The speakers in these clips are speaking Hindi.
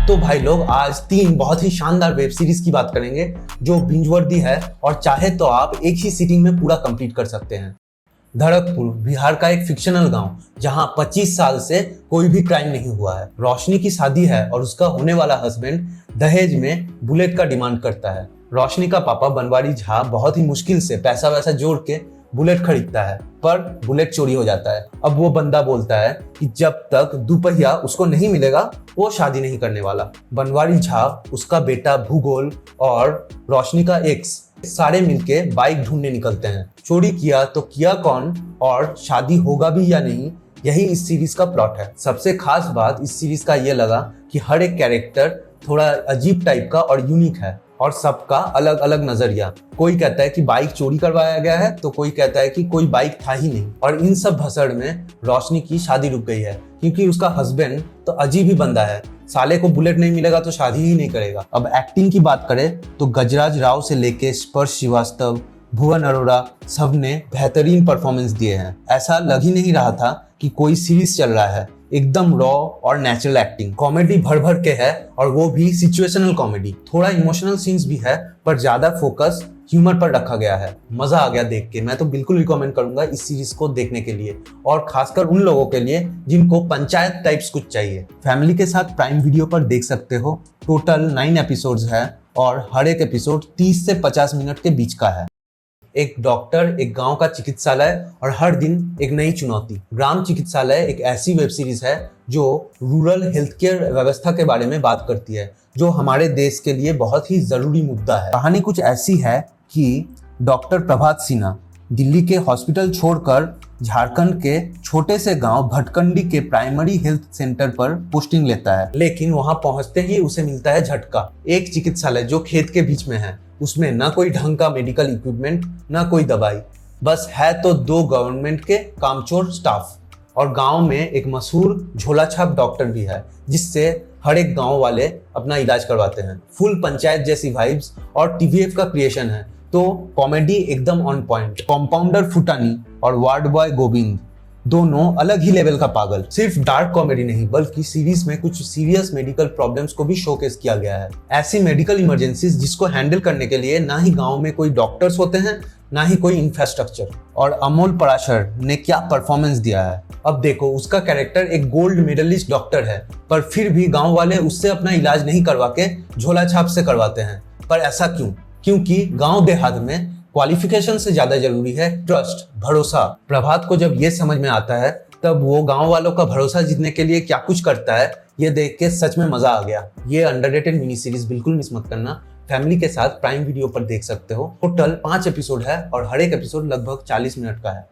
तो भाई लोग आज 3 बहुत ही शानदार वेब सीरीज की बात करेंगे जो बिंज वर्दी है और चाहे तो आप एक ही सीटिंग में पूरा कंप्लीट कर सकते हैं। धड़कपुर बिहार का एक फिक्शनल गांव जहां 25 साल से कोई भी क्राइम नहीं हुआ है। रोशनी की शादी है और उसका होने वाला हस्बैंड दहेज में बुलेट का डिमांड करता है। रोशनी का पापा बनवारी झा बहुत ही मुश्किल से पैसा वैसा जोड़ के बुलेट खरीदता है, पर बुलेट चोरी हो जाता है। अब वो बंदा बोलता है कि जब तक दुपहिया उसको नहीं मिलेगा वो शादी नहीं करने वाला। बनवारी झा, उसका बेटा भूगोल और रोशनी का एक्स सारे मिलके बाइक ढूंढने निकलते हैं। चोरी किया तो किया कौन और शादी होगा भी या नहीं, यही इस सीरीज का प्लॉट है। सबसे खास बात इस सीरीज का ये लगा कि हर एक कैरेक्टर थोड़ा अजीब टाइप का और यूनिक है और सबका अलग अलग नजरिया। कोई कहता है कि बाइक चोरी करवाया गया है तो कोई कहता है कि कोई बाइक था ही नहीं। और इन सब भसड़ में रोशनी की शादी रुक गई है क्योंकि उसका हस्बैंड तो अजीब ही बंदा है। साले को बुलेट नहीं मिलेगा तो शादी ही नहीं करेगा। अब एक्टिंग की बात करें तो गजराज राव से लेके स्पर्श श्रीवास्तव, भुवन अरोड़ा सबने बेहतरीन परफॉर्मेंस दिए हैं। ऐसा लग ही नहीं रहा था कि कोई सीरीज चल रहा है। एकदम रॉ और नेचुरल एक्टिंग, कॉमेडी भर भर के है और वो भी सिचुएशनल कॉमेडी। थोड़ा इमोशनल सीन्स भी है पर ज्यादा फोकस ह्यूमर पर रखा गया है। मजा आ गया देख के। मैं तो बिल्कुल रिकमेंड करूंगा इस सीरीज को देखने के लिए और खासकर उन लोगों के लिए जिनको पंचायत टाइप्स कुछ चाहिए। फैमिली के साथ प्राइम वीडियो पर देख सकते हो। टोटल 9 एपिसोड्स है और हर एक एपिसोड 30 से 50 मिनट के बीच का है। एक डॉक्टर, एक गांव का चिकित्सालय और हर दिन एक नई चुनौती। ग्राम चिकित्सालय एक ऐसी वेब सीरीज है जो रूरल हेल्थ केयर व्यवस्था के बारे में बात करती है, जो हमारे देश के लिए बहुत ही जरूरी मुद्दा है। कहानी कुछ ऐसी है कि डॉक्टर प्रभात सिन्हा दिल्ली के हॉस्पिटल छोड़कर झारखंड के छोटे से गांव भटकंडी के प्राइमरी हेल्थ सेंटर पर पोस्टिंग लेता है। लेकिन वहां पहुंचते ही उसे मिलता है झटका। एक चिकित्सालय जो खेत के बीच में है, उसमें ना कोई ढंग का मेडिकल इक्विपमेंट, ना कोई दवाई, बस है तो 2 गवर्नमेंट के कामचोर स्टाफ। और गांव में एक मशहूर झोलाछाप डॉक्टर भी है जिससे हर एक गांव वाले अपना इलाज करवाते हैं। फुल पंचायत जैसी वाइब्स और टीवीएफ का क्रिएशन है, तो कॉमेडी एकदम ऑन पॉइंट। कंपाउंडर फुटानी और वार्ड बॉय गोविंद दोनों अलग ही लेवल का पागल। सिर्फ डार्क कॉमेडी नहीं बल्कि सीरीज में कुछ सीरियस मेडिकल प्रॉब्लम्स को भी शोकेस किया गया है। ऐसी मेडिकल इमरजेंसीज जिसको हैंडल करने के लिए ना ही गांव में कोई डॉक्टर्स होते हैं ना ही कोई इंफ्रास्ट्रक्चर। और अमोल पराशर ने क्या परफॉर्मेंस दिया है। अब देखो, उसका कैरेक्टर एक गोल्ड मेडलिस्ट डॉक्टर है पर फिर भी गांव वाले उससे अपना इलाज नहीं करवा के झोला छाप से करवाते हैं। पर ऐसा क्यों? क्योंकि गांव देहात में क्वालिफिकेशन से ज्यादा जरूरी है ट्रस्ट, भरोसा। प्रभात को जब ये समझ में आता है तब वो गांव वालों का भरोसा जीतने के लिए क्या कुछ करता है, ये देख के सच में मजा आ गया। ये अंडररेटेड मिनी सीरीज बिल्कुल मिस मत करना। फैमिली के साथ प्राइम वीडियो पर देख सकते हो। टोटल 5 एपिसोड है और हर एक एपिसोड लगभग 40 मिनट का है।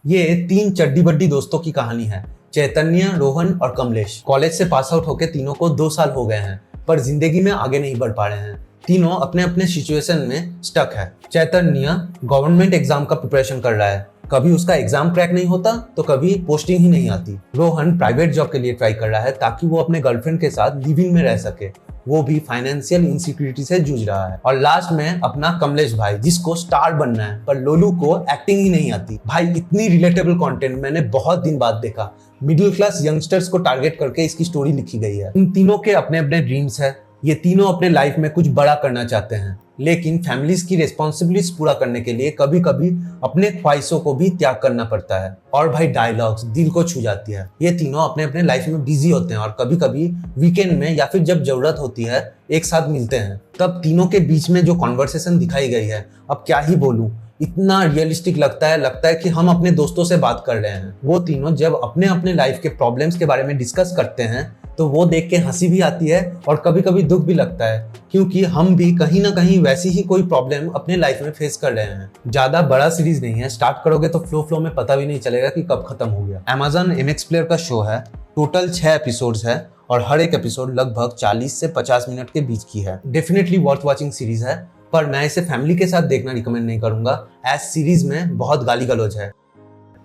ये 3 चड्डी बड्डी दोस्तों की कहानी है। चैतन्य, रोहन और कमलेश कॉलेज से पास आउट होकर तीनों को 2 साल हो गए हैं पर जिंदगी में आगे नहीं बढ़ पा रहे हैं। तीनों अपने अपने सिचुएशन में स्टक है। चैतन्य गवर्नमेंट एग्जाम का प्रिपरेशन कर रहा है, कभी उसका एग्जाम क्रैक नहीं होता तो कभी पोस्टिंग ही नहीं आती। रोहन प्राइवेट जॉब के लिए ट्राई कर रहा है ताकि वो अपने गर्लफ्रेंड के साथ लिविंग में रह सके, वो भी फाइनेंशियल इनसिक्योरिटी से जूझ रहा है। और लास्ट में अपना कमलेश भाई जिसको स्टार बनना है पर लोलू को एक्टिंग ही नहीं आती। भाई इतनी रिलेटेबल कंटेंट मैंने बहुत दिन बाद देखा। मिडिल क्लास यंगस्टर्स को टारगेट करके इसकी स्टोरी लिखी गई है। इन तीनों के अपने अपने ड्रीम्स है। ये तीनों अपने लाइफ में कुछ बड़ा करना चाहते हैं लेकिन फैमिलीज की रिस्पॉन्सिबिलिटीज पूरा करने के लिए कभी कभी अपने ख्वाहिशों को भी त्याग करना पड़ता है। और भाई डायलॉग्स दिल को छू जाती है। ये तीनों अपने अपने लाइफ में बिजी होते हैं और कभी कभी वीकेंड में या फिर जब जरूरत होती है एक साथ मिलते हैं। तब तीनों के बीच में जो कॉन्वर्सेशन दिखाई गई है, अब क्या ही बोलूं, इतना रियलिस्टिक लगता है कि हम अपने दोस्तों से बात कर रहे हैं। वो तीनों जब अपने अपने लाइफ के प्रॉब्लम्स के बारे में डिस्कस करते हैं तो वो देख के हंसी भी आती है और कभी कभी दुख भी लगता है क्योंकि हम भी कहीं ना कहीं वैसी ही कोई प्रॉब्लम अपने लाइफ में फेस कर रहे हैं। ज्यादा बड़ा सीरीज नहीं है, स्टार्ट करोगे तो फ्लो में पता भी नहीं चलेगा कि कब खत्म हो गया। Amazon MX प्लेयर का शो है। टोटल 6 एपिसोड्स है और हर एक एपिसोड लगभग 40 से 50 मिनट के बीच की है। डेफिनेटली वर्थ वॉचिंग सीरीज है पर मैं इसे फैमिली के साथ देखना रिकमेंड नहीं करूंगा। एज सीरीज में बहुत गाली गलौज है।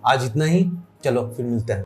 आज इतना ही, चलो फिर मिलते हैं।